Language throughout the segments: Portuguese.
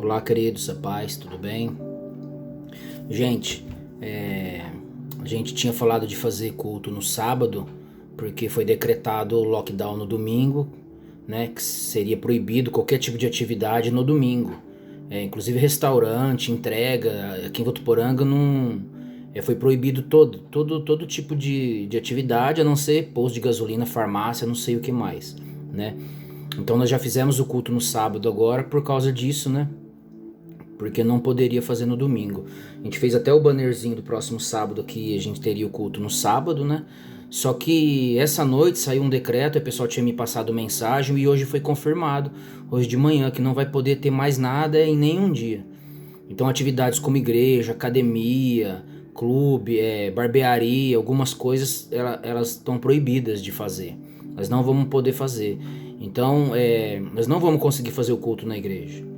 Olá, queridos, a paz, tudo bem? Gente, a gente tinha falado de fazer culto no sábado, porque foi decretado o lockdown no domingo, né? Que seria proibido qualquer tipo de atividade no domingo. Inclusive restaurante, entrega, aqui em Votuporanga não, foi proibido todo tipo de atividade, a não ser posto de gasolina, farmácia, não sei o que mais, né? Então nós já fizemos o culto no sábado agora por causa disso, né? Porque não poderia fazer no domingo. A gente fez até o bannerzinho do próximo sábado que a gente teria o culto no sábado, né? Só que essa noite saiu um decreto, o pessoal tinha me passado mensagem e hoje foi confirmado, hoje de manhã, que não vai poder ter mais nada em nenhum dia. Então atividades como igreja, academia, clube, barbearia, algumas coisas elas estão proibidas de fazer. Nós não vamos poder fazer. Então nós não vamos conseguir fazer o culto na igreja.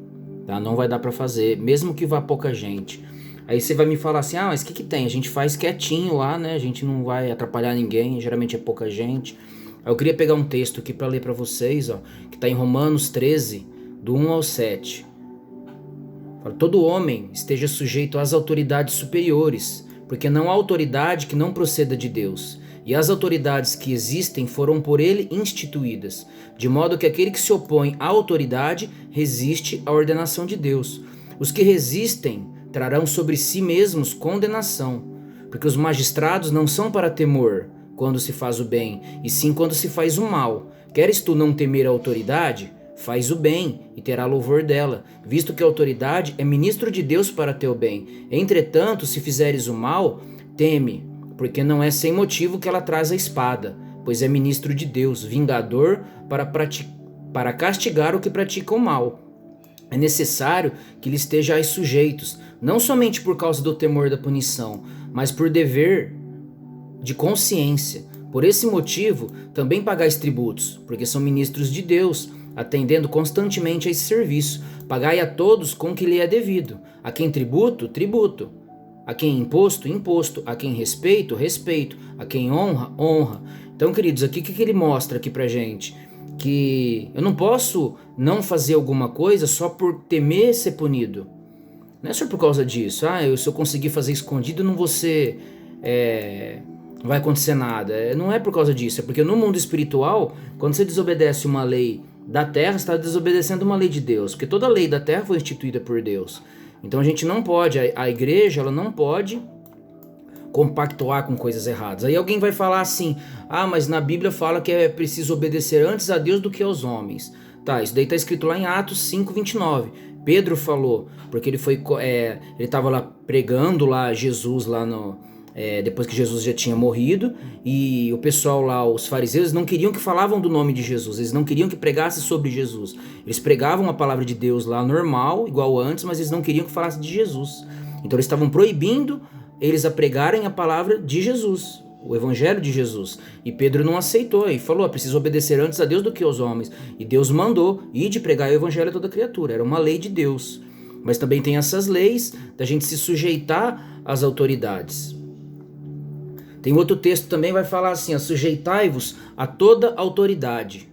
Tá? Não vai dar pra fazer, mesmo que vá pouca gente. Aí você vai me falar assim, mas o que tem? A gente faz quietinho lá, né? A gente não vai atrapalhar ninguém, geralmente é pouca gente. Aí eu queria pegar um texto aqui pra ler pra vocês, ó, que tá em Romanos 13, do 1 ao 7. Fala, todo homem esteja sujeito às autoridades superiores, porque não há autoridade que não proceda de Deus. E as autoridades que existem foram por ele instituídas, de modo que aquele que se opõe à autoridade resiste à ordenação de Deus. Os que resistem trarão sobre si mesmos condenação, porque os magistrados não são para temor quando se faz o bem, e sim quando se faz o mal. Queres tu não temer a autoridade? Faz o bem e terá louvor dela, visto que a autoridade é ministro de Deus para teu bem. Entretanto, se fizeres o mal, teme, porque não é sem motivo que ela traz a espada, pois é ministro de Deus, vingador para castigar o que pratica o mal. É necessário que lhe estejais sujeitos, não somente por causa do temor da punição, mas por dever de consciência. Por esse motivo, também pagais tributos, porque são ministros de Deus, atendendo constantemente a esse serviço. Pagai a todos com o que lhe é devido. A quem tributo, tributo. A quem imposto, imposto. A quem respeito, respeito. A quem honra, honra. Então, queridos, aqui o que ele mostra aqui pra gente? Que eu não posso não fazer alguma coisa só por temer ser punido. Não é só por causa disso. Se eu conseguir fazer escondido, não vou ser... não vai acontecer nada. Não é por causa disso. É porque no mundo espiritual, quando você desobedece uma lei da terra, você está desobedecendo uma lei de Deus. Porque toda a lei da terra foi instituída por Deus. Então a gente não pode, a igreja ela não pode compactuar com coisas erradas. Aí alguém vai falar assim, mas na Bíblia fala que é preciso obedecer antes a Deus do que aos homens. Tá, isso daí está escrito lá em Atos 5:29. Pedro falou, porque ele estava lá pregando lá Jesus lá depois que Jesus já tinha morrido, e o pessoal lá, os fariseus, não queriam que falavam do nome de Jesus, eles não queriam que pregasse sobre Jesus. Eles pregavam a palavra de Deus lá normal, igual antes, mas eles não queriam que falasse de Jesus. Então eles estavam proibindo eles a pregarem a palavra de Jesus, o evangelho de Jesus. E Pedro não aceitou e falou, preciso obedecer antes a Deus do que aos homens. E Deus mandou ir de pregar o evangelho a toda criatura, era uma lei de Deus. Mas também tem essas leis da gente se sujeitar às autoridades. Tem outro texto também vai falar assim, sujeitai-vos a toda autoridade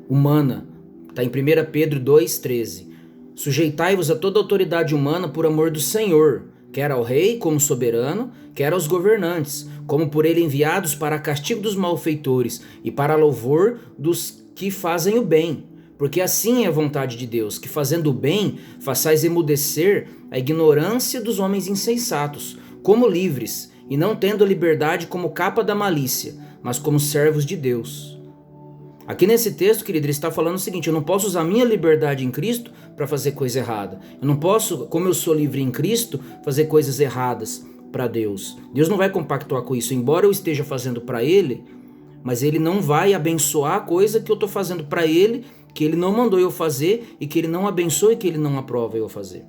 humana. Está em 1 Pedro 2,13. Sujeitai-vos a toda autoridade humana por amor do Senhor, quer ao rei como soberano, quer aos governantes, como por ele enviados para castigo dos malfeitores e para louvor dos que fazem o bem. Porque assim é a vontade de Deus, que fazendo o bem, façais emudecer a ignorância dos homens insensatos, como livres, e não tendo a liberdade como capa da malícia, mas como servos de Deus. Aqui nesse texto, querido, ele está falando o seguinte, eu não posso usar minha liberdade em Cristo para fazer coisa errada. Eu não posso, como eu sou livre em Cristo, fazer coisas erradas para Deus. Deus não vai compactuar com isso, embora eu esteja fazendo para Ele, mas Ele não vai abençoar a coisa que eu estou fazendo para Ele, que Ele não mandou eu fazer e que Ele não abençoa e que Ele não aprova eu fazer.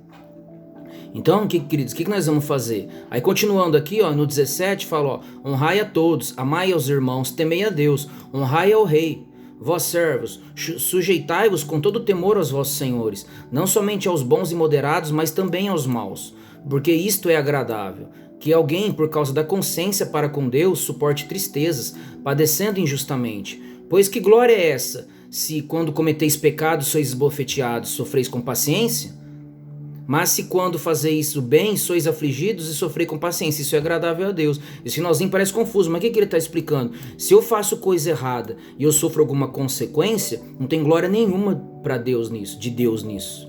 Então, queridos, o que nós vamos fazer? Aí continuando aqui, no 17, fala, honrai a todos, amai aos irmãos, temei a Deus, honrai ao rei. Vós servos, sujeitai-vos com todo temor aos vossos senhores, não somente aos bons e moderados, mas também aos maus, porque isto é agradável, que alguém, por causa da consciência para com Deus, suporte tristezas, padecendo injustamente. Pois que glória é essa, se quando cometeis pecados sois esbofeteados, sofreis com paciência? Mas se quando fazeis o bem, sois afligidos e sofreis com paciência, isso é agradável a Deus. Esse finalzinho parece confuso, mas o que ele está explicando? Se eu faço coisa errada e eu sofro alguma consequência, não tem glória nenhuma para Deus nisso, de Deus nisso.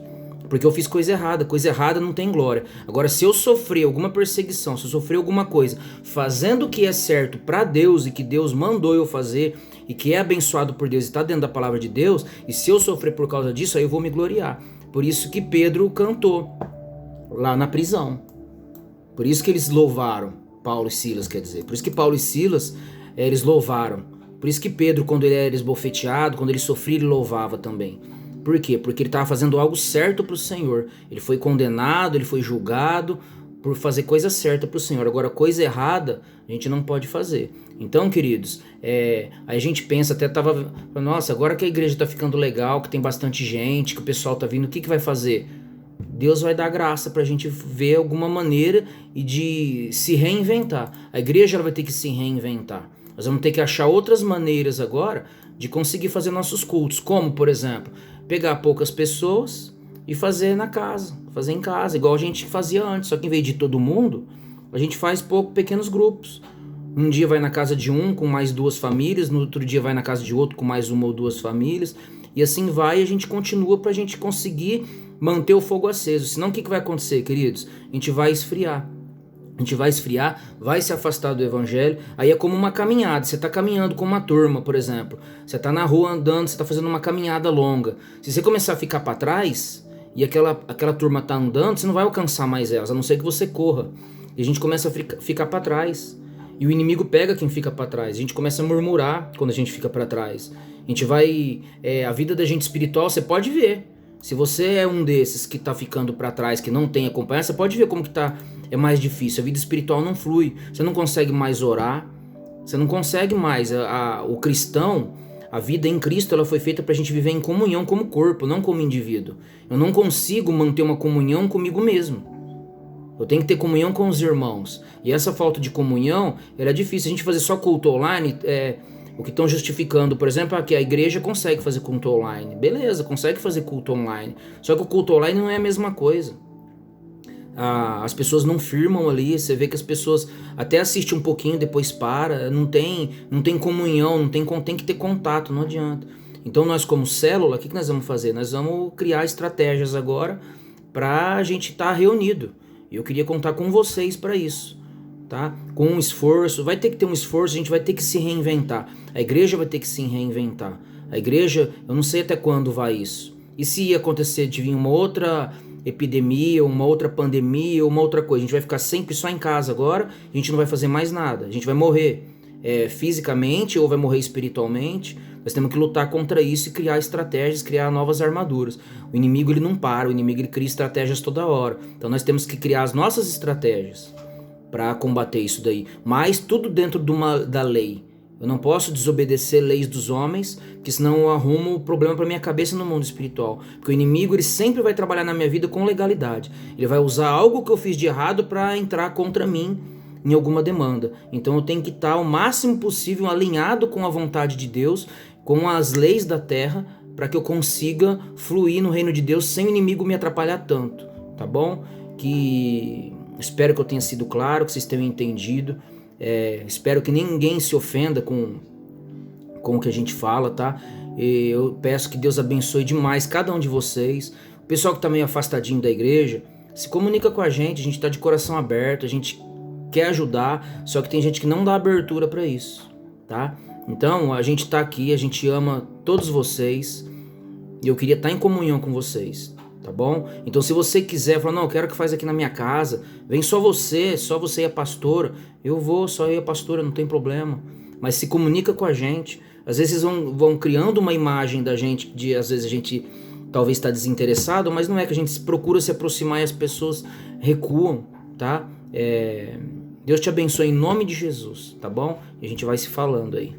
Porque eu fiz coisa errada não tem glória. Agora, se eu sofrer alguma perseguição, se eu sofrer alguma coisa, fazendo o que é certo para Deus e que Deus mandou eu fazer e que é abençoado por Deus e está dentro da palavra de Deus, e se eu sofrer por causa disso, aí eu vou me gloriar. Por isso que Pedro cantou lá na prisão. Por isso que eles louvaram, Paulo e Silas, quer dizer. Por isso que Paulo e Silas, eles louvaram. Por isso que Pedro, quando ele era esbofeteado, quando ele sofria, ele louvava também. Por quê? Porque ele estava fazendo algo certo para o Senhor. Ele foi condenado, ele foi julgado por fazer coisa certa para o Senhor. Agora, coisa errada, a gente não pode fazer. Então, queridos, aí a gente pensa, até tava, nossa, agora que a igreja está ficando legal, que tem bastante gente, que o pessoal tá vindo, o que vai fazer? Deus vai dar graça para a gente ver alguma maneira e de se reinventar. A igreja ela vai ter que se reinventar. Nós vamos ter que achar outras maneiras agora de conseguir fazer nossos cultos. Como, por exemplo, pegar poucas pessoas e fazer na casa, fazer em casa, igual a gente fazia antes. Só que em vez de todo mundo, a gente faz pequenos grupos. Um dia vai na casa de um com mais 2 famílias, no outro dia vai na casa de outro com mais 1 ou 2 famílias. E assim vai e a gente continua para a gente conseguir manter o fogo aceso. Senão o que vai acontecer, queridos? A gente vai esfriar. A gente vai esfriar, vai se afastar do evangelho. Aí é como uma caminhada. Você está caminhando com uma turma, por exemplo. Você está na rua andando, você está fazendo uma caminhada longa. Se você começar a ficar para trás e aquela turma está andando, você não vai alcançar mais elas, a não ser que você corra. E a gente começa a ficar para trás. E o inimigo pega quem fica para trás. A gente começa a murmurar quando a gente fica para trás. A gente vai... a vida da gente espiritual, você pode ver. Se você é um desses que está ficando para trás, que não tem acompanhado, você pode ver como que tá, é mais difícil. A vida espiritual não flui. Você não consegue mais orar. Você não consegue mais. O cristão, a vida em Cristo, ela foi feita para a gente viver em comunhão como corpo, não como indivíduo. Eu não consigo manter uma comunhão comigo mesmo. Eu tenho que ter comunhão com os irmãos. E essa falta de comunhão, ela é difícil. A gente fazer só culto online, o que estão justificando, por exemplo, é que a igreja consegue fazer culto online. Beleza, consegue fazer culto online. Só que o culto online não é a mesma coisa. As pessoas não firmam ali, você vê que as pessoas até assistem um pouquinho, depois para. Não tem comunhão, tem que ter contato, não adianta. Então nós como célula, o que nós vamos fazer? Nós vamos criar estratégias agora para a gente estar reunido. E eu queria contar com vocês para isso, tá? Com um esforço, vai ter que ter um esforço, a gente vai ter que se reinventar. A igreja vai ter que se reinventar. A igreja, eu não sei até quando vai isso. E se ia acontecer de vir uma outra epidemia, uma outra pandemia, uma outra coisa, a gente vai ficar sempre só em casa agora, a gente não vai fazer mais nada, a gente vai morrer fisicamente ou vai morrer espiritualmente. Nós temos que lutar contra isso e criar estratégias, criar novas armaduras. O inimigo ele não para, o inimigo ele cria estratégias toda hora. Então nós temos que criar as nossas estratégias para combater isso daí. Mas tudo dentro da lei. Eu não posso desobedecer leis dos homens, porque senão eu arrumo problema para minha cabeça no mundo espiritual. Porque o inimigo ele sempre vai trabalhar na minha vida com legalidade. Ele vai usar algo que eu fiz de errado para entrar contra mim em alguma demanda. Então eu tenho que estar o máximo possível alinhado com a vontade de Deus, com as leis da terra, para que eu consiga fluir no reino de Deus sem o inimigo me atrapalhar tanto, tá bom? Espero que eu tenha sido claro, que vocês tenham entendido. Espero que ninguém se ofenda com o que a gente fala, tá? Eu peço que Deus abençoe demais cada um de vocês. O pessoal que está meio afastadinho da igreja, se comunica com a gente está de coração aberto, a gente quer ajudar, só que tem gente que não dá abertura para isso, tá? Então, a gente tá aqui, a gente ama todos vocês e eu queria estar em comunhão com vocês, tá bom? Então, se você quiser, falar, não, eu quero que faz aqui na minha casa, vem só você e a pastora, eu vou, só eu e a pastora, não tem problema. Mas se comunica com a gente, às vezes vão criando uma imagem da gente, às vezes a gente talvez está desinteressado, mas não é que a gente procura se aproximar e as pessoas recuam, tá? Deus te abençoe em nome de Jesus, tá bom? E a gente vai se falando aí.